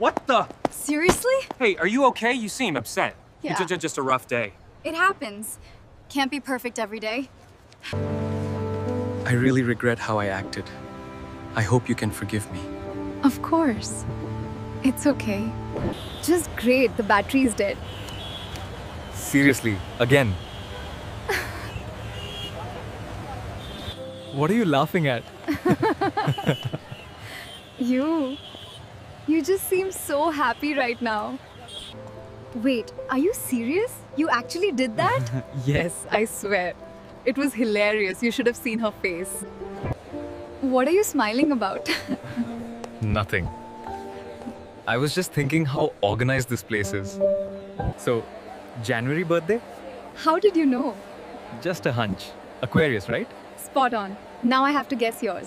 What the? Seriously? Hey, are you okay? You seem upset. Yeah. It's just a rough day. It happens. Can't be perfect every day. I really regret how I acted. I hope you can forgive me. Of course. It's okay. Just great, the battery's dead. Seriously, again. What are you laughing at? You just seem so happy right now. Wait, are you serious? You actually did that? Yes. I swear. It was hilarious. You should have seen her face. What are you smiling about? Nothing. I was just thinking how organized this place is. So, January birthday? How did you know? Just a hunch. Aquarius, right? Spot on. Now I have to guess yours.